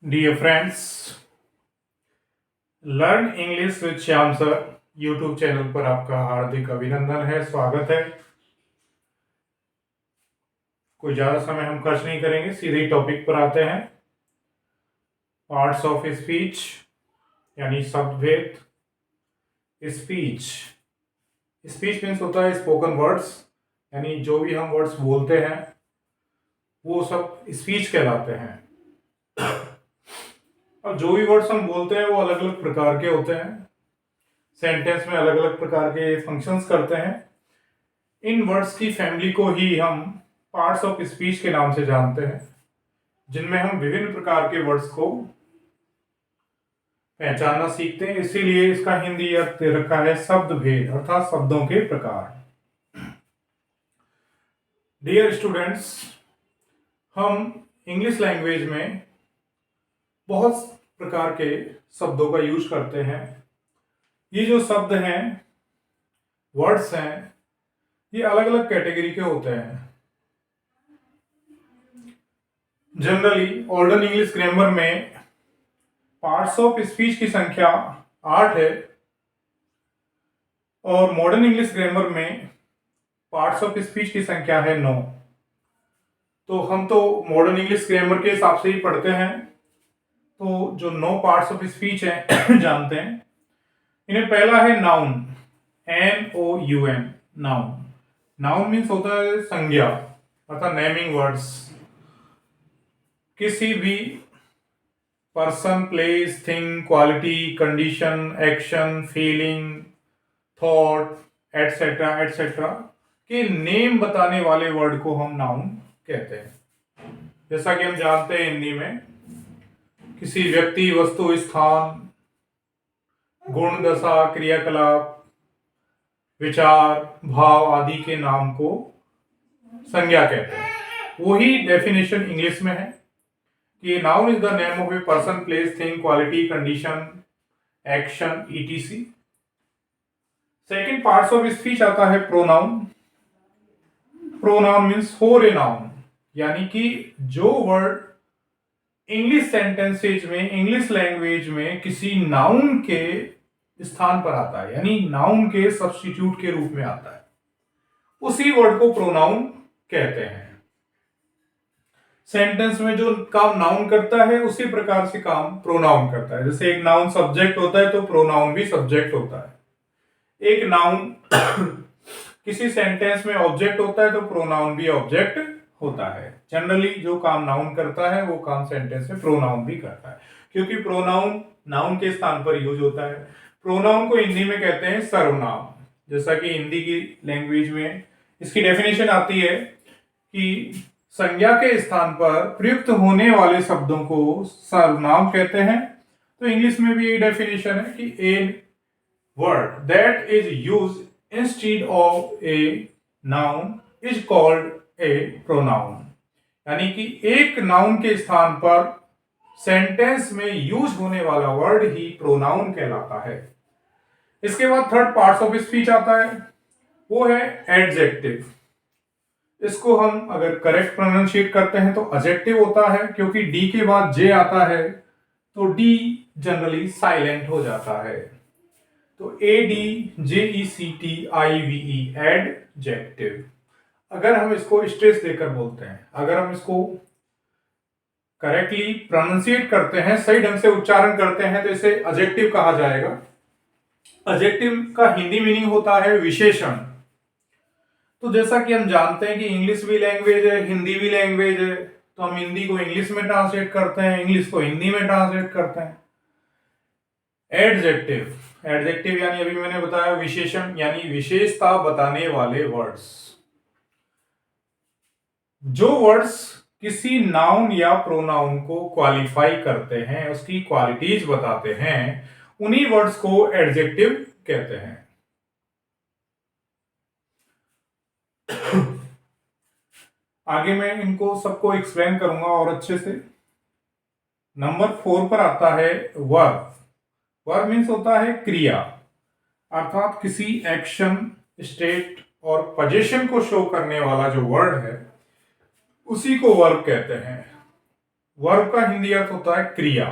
Dear friends, learn English with Shyam sir YouTube channel पर आपका हार्दिक अभिनंदन है, स्वागत है। कोई ज़्यादा समय हम खर्च नहीं करेंगे, सीधे टॉपिक पर आते हैं। पार्ट्स ऑफ स्पीच यानी शब्द भेद। स्पीच स्पीच मीन्स होता है स्पोकन वर्ड्स, यानी जो भी हम वर्ड्स बोलते हैं वो सब स्पीच कहलाते हैं। अब जो भी वर्ड्स हम बोलते हैं वो अलग अलग प्रकार के होते हैं, सेंटेंस में अलग अलग प्रकार के फंक्शंस करते हैं। इन वर्ड्स की फैमिली को ही हम पार्ट्स ऑफ स्पीच के नाम से जानते हैं, जिनमें हम विभिन्न प्रकार के वर्ड्स को पहचानना सीखते हैं। इसीलिए इसका हिंदी अर्थ दे रखा है शब्द भेद, अर्थात शब्दों के प्रकार। डियर स्टूडेंट्स, हम इंग्लिश लैंग्वेज में बहुत प्रकार के शब्दों का यूज करते हैं। ये जो शब्द हैं, वर्ड्स हैं, ये अलग अलग कैटेगरी के होते हैं। जनरली ओल्डन इंग्लिश ग्रामर में पार्ट्स ऑफ स्पीच की संख्या 8 है और मॉडर्न इंग्लिश ग्रामर में पार्ट्स ऑफ स्पीच की संख्या है 9। तो हम तो मॉडर्न इंग्लिश ग्रामर के हिसाब से ही पढ़ते हैं, तो जो 9 पार्ट्स ऑफ स्पीच हैं जानते हैं। इन्हें पहला है noun, NOUN, noun. Noun means होता है संज्ञा, अर्थात नेमिंग वर्ड्स। किसी भी person, place, thing, quality, condition, action, feeling, thought etcetera etcetera के नेम बताने वाले वर्ड को हम नाउन कहते हैं। जैसा कि हम जानते हैं हिंदी में किसी व्यक्ति, वस्तु, स्थान, गुण, दशा, क्रियाकलाप, विचार, भाव आदि के नाम को संज्ञा कहते हैं। वही डेफिनेशन इंग्लिश में है कि noun is the name of a person, place, thing, quality, condition, action, etc। Second parts of speech आता है pronoun. Pronoun means for a noun, यानी कि जो वर्ड इंग्लिश सेंटेंसेज में, इंग्लिश लैंग्वेज में किसी नाउन के स्थान पर आता है, यानी नाउन के सब्स्टिट्यूट के रूप में आता है, उसी वर्ड को प्रोनाउन कहते हैं। सेंटेंस में जो काम नाउन करता है उसी प्रकार से काम प्रोनाउन करता है। जैसे एक नाउन सब्जेक्ट होता है तो प्रोनाउन भी सब्जेक्ट होता है। एक नाउन किसी सेंटेंस में ऑब्जेक्ट होता है तो प्रोनाउन भी ऑब्जेक्ट होता है। जनरली जो काम नाउन करता है वो काम सेंटेंस में प्रोनाउन भी करता है, क्योंकि प्रोनाउन नाउन के स्थान पर यूज होता है। प्रोनाउन को हिंदी में कहते हैं सर्वनाम। जैसा कि हिंदी की लैंग्वेज में इसकी डेफिनेशन आती है कि संज्ञा के स्थान पर प्रयुक्त होने वाले शब्दों को सर्वनाम कहते हैं। तो इंग्लिश में भी ये डेफिनेशन है कि a word that is used instead of a noun is called a pronoun, यानी कि एक नाउन के स्थान पर सेंटेंस में यूज होने वाला वर्ड ही प्रोनाउन कहलाता है। इसके बाद थर्ड पार्ट्स ऑफ स्पीच आता है, वो है एडजेक्टिव। इसको हम अगर करेक्ट प्रोनाउंशिएट करते हैं तो एडजेक्टिव होता है, क्योंकि डी के बाद जे आता है तो डी जनरली साइलेंट हो जाता है। तो ADJECTIVE, एडजेक्टिव। अगर हम इसको स्ट्रेस देकर बोलते हैं, अगर हम इसको करेक्टली प्रोनाउंशिएट करते हैं, सही ढंग से उच्चारण करते हैं, तो इसे एडजेक्टिव कहा जाएगा। एडजेक्टिव का हिंदी मीनिंग होता है विशेषण। तो जैसा कि हम जानते हैं कि इंग्लिश भी लैंग्वेज है, हिंदी भी लैंग्वेज है, तो हम हिंदी को इंग्लिश में ट्रांसलेट करते हैं, इंग्लिश को हिंदी में ट्रांसलेट करते हैं। एडजेक्टिव, एडजेक्टिव यानी अभी मैंने बताया विशेषण, यानी विशेषता बताने वाले वर्ड्स। जो वर्ड्स किसी नाउन या प्रोनाउन को क्वालिफाई करते हैं, उसकी क्वालिटीज बताते हैं, उन्हीं वर्ड्स को एडजेक्टिव कहते हैं। आगे मैं इनको सबको एक्सप्लेन करूंगा और अच्छे से। नंबर 4 पर आता है वर्ब। वर्ब मीन्स होता है क्रिया, अर्थात किसी एक्शन, स्टेट और पोजीशन को शो करने वाला जो वर्ड है उसी को वर्ब कहते हैं। वर्ब का हिंदी अर्थ होता है क्रिया।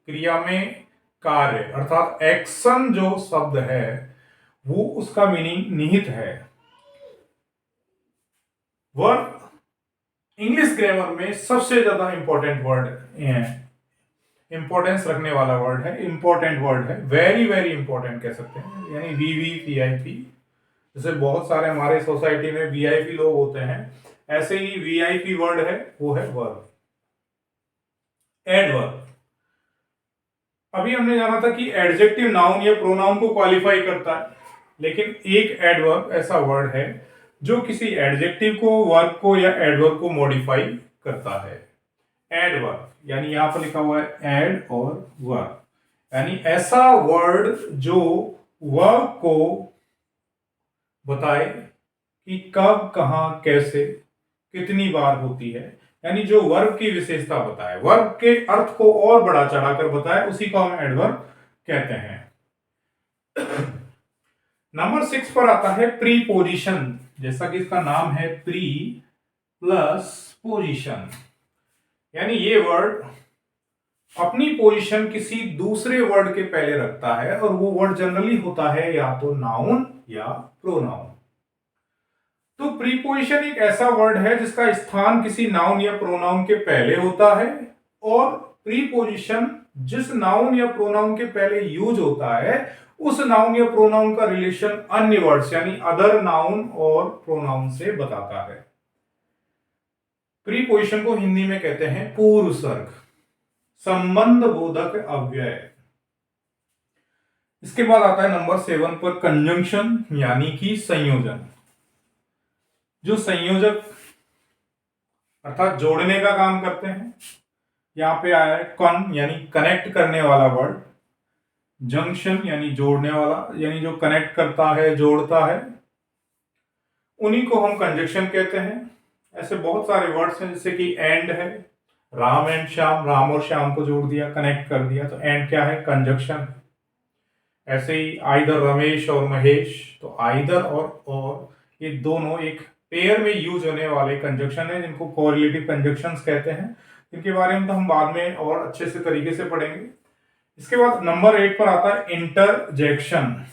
क्रिया में कार्य अर्थात एक्शन जो शब्द है वो उसका मीनिंग निहित है। वर्ब इंग्लिश ग्रामर में सबसे ज्यादा इंपॉर्टेंट वर्ड, इंपॉर्टेंस रखने वाला वर्ड है, इंपॉर्टेंट वर्ड है, वेरी वेरी इंपॉर्टेंट कह सकते हैं। यानी वीवीआईपी, जैसे बहुत सारे हमारे सोसाइटी में वीआईपी लोग होते हैं, ऐसे ही वीआईपी वर्ड है वो है वर्ब, एडवर्ब। अभी हमने जाना था कि एडजेक्टिव नाउन या प्रोनाउन को क्वालिफाई करता है, लेकिन एक एडवर्ब ऐसा वर्ड है जो किसी एडजेक्टिव को, वर्ब को या एडवर्ब को मॉडिफाई करता है। एडवर्ब यानी यहां पर लिखा हुआ है एड और वर्ब, यानी ऐसा वर्ड जो वर्ब को बताए कि कब, कहां, कैसे, कितनी बार होती है, यानी जो वर्ब की विशेषता बताए, वर्ब के अर्थ को और बढ़ा चढ़ाकर बताए, उसी को हम एडवर्ब कहते हैं। नंबर 6 पर आता है प्रीपोजिशन। जैसा कि इसका नाम है प्री प्लस पोजिशन, यानी ये वर्ड अपनी पोजीशन किसी दूसरे वर्ड के पहले रखता है और वो वर्ड जनरली होता है या तो नाउन या प्रोनाउन। तो प्रीपोजिशन एक ऐसा वर्ड है जिसका स्थान किसी नाउन या प्रोनाउन के पहले होता है, और प्रीपोजिशन जिस नाउन या प्रोनाउन के पहले यूज होता है उस नाउन या प्रोनाउन का रिलेशन अन्य वर्ड्स यानी अदर नाउन और प्रोनाउन से बताता है। प्रीपोजिशन को हिंदी में कहते हैं पूर्व सर्ग, संबंध बोधक अव्यय। इसके बाद आता है नंबर 7 पर कंजंक्शन यानी कि संयोजन। जो संयोजक अर्थात जोड़ने का काम करते हैं, यहां पे आया है कन यानी कनेक्ट करने वाला वर्ड, जंक्शन यानी जोड़ने वाला, यानी जो कनेक्ट करता है, जोड़ता है, उन्हीं को हम कंजंक्शन कहते हैं। ऐसे बहुत सारे वर्ड्स हैं जैसे कि एंड है, राम एंड श्याम, राम और श्याम को जोड़ दिया, कनेक्ट कर दिया, तो एंड क्या है, कंजंक्शन। ऐसे ही आइदर रमेश और महेश, तो आइदर और ये दोनों एक पेयर में यूज होने वाले कंजंक्शन है जिनको कोरिलेटिव कंजंक्शंस कहते हैं। इनके बारे में तो हम बाद में और अच्छे से तरीके से पढ़ेंगे। इसके बाद नंबर 8 पर आता है इंटरजेक्शन।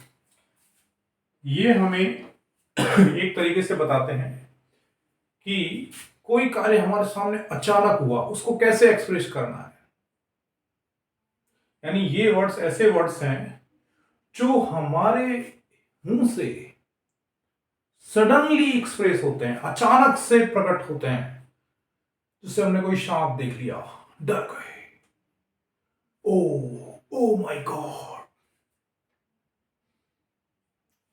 ये हमें एक तरीके से बताते हैं कि कोई कार्य हमारे सामने अचानक हुआ, उसको कैसे एक्सप्रेस करना है। यानी ये वर्ड्स ऐसे वर्ड्स हैं जो हमारे मुंह से सडनली एक्सप्रेस होते हैं, अचानक से प्रकट होते हैं। जैसे हमने कोई सांप देख लिया, डर गए, ओ माय गॉड,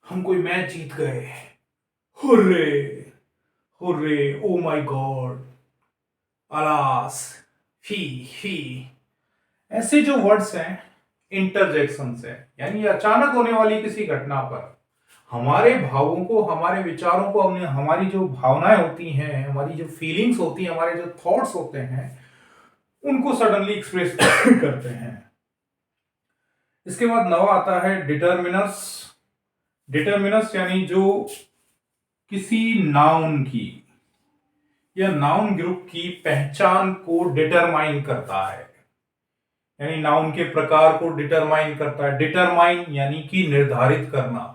हम कोई मैच जीत गए, hurray hurray, oh my god, alas, फी। ऐसे जो वर्ड्स हैं इंटरजेक्शन है, यानी अचानक होने वाली किसी घटना पर हमारे भावों को, हमारे विचारों को, हमारी जो भावनाएं होती हैं, हमारी जो फीलिंग्स होती हैं, हमारे जो थॉट्स होते हैं, उनको सडनली एक्सप्रेस करते हैं। इसके बाद 9 आता है डिटर्मिनस। डिटर्मिनस यानी जो किसी नाउन की या नाउन ग्रुप की पहचान को डिटरमाइन करता है, यानी नाउन के प्रकार को डिटरमाइन करता है। डिटरमाइन यानी कि निर्धारित करना।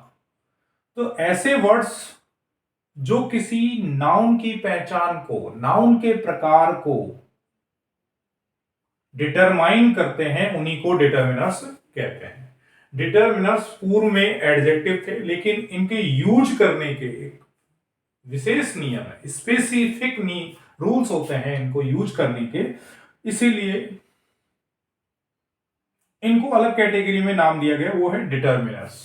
तो ऐसे वर्ड्स जो किसी नाउन की पहचान को, नाउन के प्रकार को डिटरमाइन करते हैं, उन्हीं को डिटर्मिनर्स कहते हैं। डिटर्मिनर्स पूर्व में एडजेक्टिव थे, लेकिन इनके यूज करने के एक विशेष नियम है, स्पेसिफिक रूल्स होते हैं इनको यूज करने के, इसीलिए इनको अलग कैटेगरी में नाम दिया गया, वो है डिटर्मिनर्स।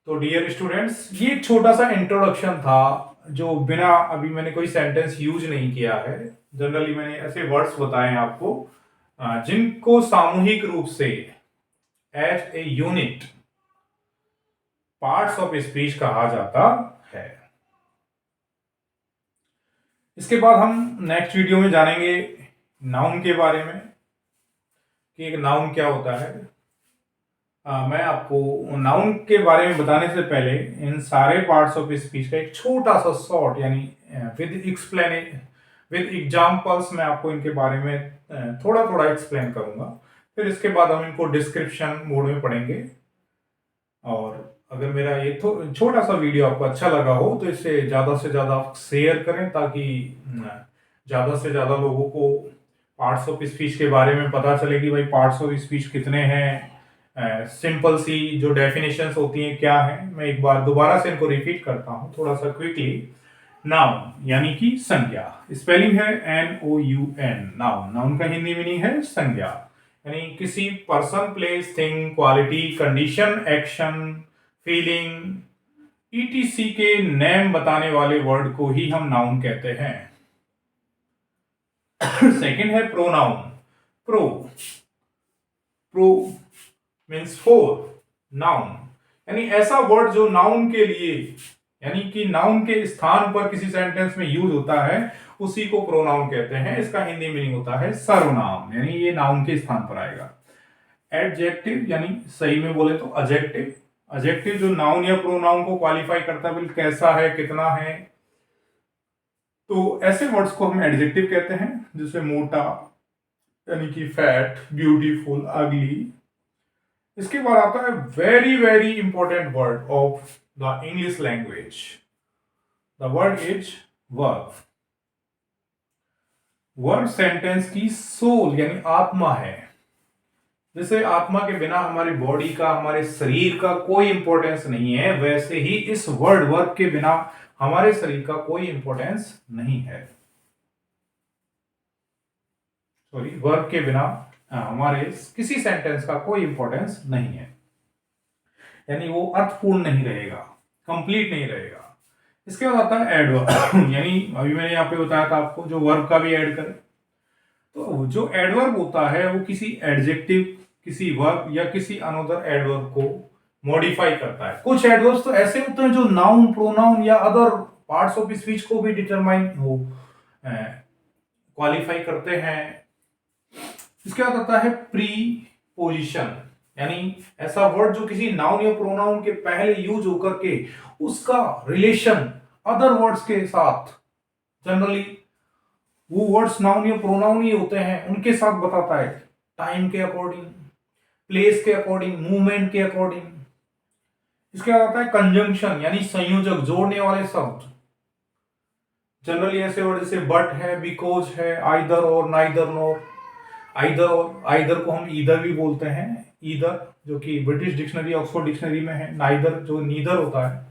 तो डियर स्टूडेंट्स, ये एक छोटा सा इंट्रोडक्शन था जो बिना अभी मैंने कोई सेंटेंस यूज नहीं किया है, जनरली मैंने ऐसे वर्ड्स बताए हैं आपको जिनको सामूहिक रूप से as a unit parts of speech कहा जाता है। इसके बाद हम नेक्स्ट वीडियो में जानेंगे नाउन के बारे में कि एक नाउन क्या होता है। मैं आपको नाउन के बारे में बताने से पहले इन सारे पार्ट्स ऑफ स्पीच का एक छोटा सा शॉर्ट यानी विद विद एग्जाम्पल्स मैं आपको इनके बारे में थोड़ा थोड़ा एक्सप्लेन करूंगा। फिर इसके बाद हम इनको डिस्क्रिप्शन मोड में पढ़ेंगे। और अगर मेरा ये छोटा सा वीडियो आपको अच्छा लगा हो तो इसे ज़्यादा से ज़्यादा शेयर करें, ताकि ज़्यादा से ज़्यादा लोगों को पार्ट्स ऑफ स्पीच के बारे में पता चले कि भाई पार्ट्स ऑफ स्पीच कितने हैं, सिंपल सी जो डेफिनेशंस होती हैं क्या है। मैं एक बार दोबारा से इनको रिपीट करता हूँ थोड़ा सा क्विकली। नाउन यानी कि संज्ञा, स्पेलिंग है NOUN। नाउन, नाउन का हिंदी मीनिंग है संज्ञा, यानी किसी person, place, thing, quality, condition, action, feeling ETC के नेम बताने वाले वर्ड को ही हम नाउन कहते हैं। सेकंड है pronoun. Pro, pro means for noun, यानी ऐसा वर्ड जो नाउन के लिए, यानी कि नाउन के स्थान पर किसी सेंटेंस में यूज होता है, उसी को प्रोनाउन कहते हैं। इसका हिंदी मीनिंग होता है सर्वनाम, यानी ये नाउन के स्थान पर आएगा। एडजेक्टिव यानी सही में बोले तो एडजेक्टिव, एडजेक्टिव जो नाउन या प्रोनाउन को क्वालिफाई करता है, बिल्कुल कैसा है, कितना है, तो ऐसे वर्ड्स को हम एडजेक्टिव कहते हैं। जैसे मोटा यानी कि फैट, ब्यूटीफुल, अगली। इसके बाद आता है very very important word of the English language, the word is verb. Verb sentence की सोल यानी आत्मा है। जैसे आत्मा के बिना हमारी बॉडी का, हमारे शरीर का कोई इंपॉर्टेंस नहीं है, वैसे ही इस वर्ब के बिना हमारे शरीर का कोई इंपॉर्टेंस नहीं है। सॉरी, वर्ब के बिना हमारे किसी सेंटेंस का कोई इंपॉर्टेंस नहीं है, यानी वो अर्थपूर्ण नहीं रहेगा, कंप्लीट नहीं रहेगा। इसके बाद आता है एडवर्ब यानी अभी मैंने यहाँ पे बताया था आपको, जो वर्ब का भी ऐड करे। तो जो एडवर्ब होता है वो किसी एडजेक्टिव, किसी वर्ब या किसी अनदर एडवर्ब को मॉडिफाई करता है। कुछ एडवर्ब्स तो ऐसे होते हैं जो नाउन, प्रोनाउन या अदर पार्ट्स ऑफ स्पीच को भी डिटरमाइन हो, क्वालिफाई करते हैं। इसके बाद आता है प्रीपोजिशन, यानी ऐसा वर्ड जो किसी नाउन या प्रोनाउन के पहले यूज होकर के उसका रिलेशन अदर वर्ड्स के साथ, जनरली वो वर्ड्स नाउन या प्रोनाउन ही होते हैं, उनके साथ बताता है। टाइम के अकॉर्डिंग, प्लेस के अकॉर्डिंग, मूवमेंट के अकॉर्डिंग। इसके बाद आता है कंजंक्शन, यानी संयोजक, जोड़ने वाले शब्द। जनरली ऐसे वर्ड जैसे बट है, बिकॉज है, आइदर और, नाइदर नोर। आइदर और, आइदर को हम ईदर भी बोलते हैं, ईदर जो कि ब्रिटिश डिक्शनरी, ऑक्सफोर्ड डिक्शनरी में है। नाइदर जो नीदर होता है।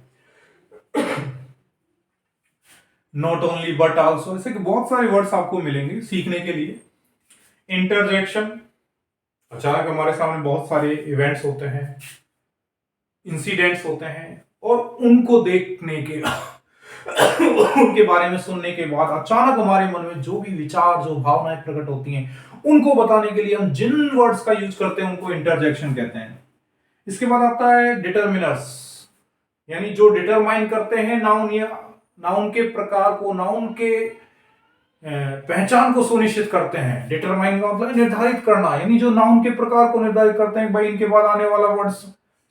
नॉट ओनली बट आल्सो, ऐसे बहुत सारे वर्ड्स आपको मिलेंगे सीखने के लिए। इंटरजेक्शन, अचानक हमारे सामने बहुत सारे इवेंट्स होते हैं, इंसिडेंट्स होते हैं, और उनको देखने के उनके बारे में सुनने के बाद अचानक हमारे मन में जो भी विचार, जो भावनाएं प्रकट होती हैं, उनको बताने के लिए हम जिन वर्ड्स का यूज करते हैं उनको इंटरजेक्शन कहते हैं। इसके बाद आता है डिटर्मिनर्स, यानी जो डिटरमाइन करते हैं नाउन या नाउन के प्रकार को, नाउन के पहचान को सुनिश्चित करते हैं। डिटरमाइन का मतलब निर्धारित करना, यानी जो नाउन के प्रकार को निर्धारित करते हैं, भाई इनके बाद आने वाला वर्ड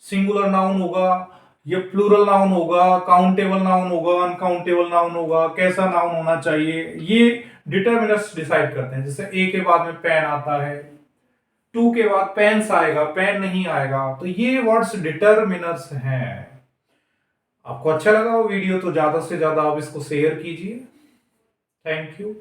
सिंगुलर नाउन होगा, ये प्लूरल नाउन होगा, काउंटेबल नाउन होगा, अनकाउंटेबल नाउन होगा, कैसा नाउन होना चाहिए, ये डिटर्मिनर्स डिसाइड करते हैं। जैसे ए के बाद में पेन आता है, टू के बाद पेन्स आएगा, पेन नहीं आएगा, तो ये वर्ड्स डिटर्मिनर्स हैं। आपको अच्छा लगा वो वीडियो तो ज्यादा से ज्यादा आप इसको शेयर कीजिए। Thank you.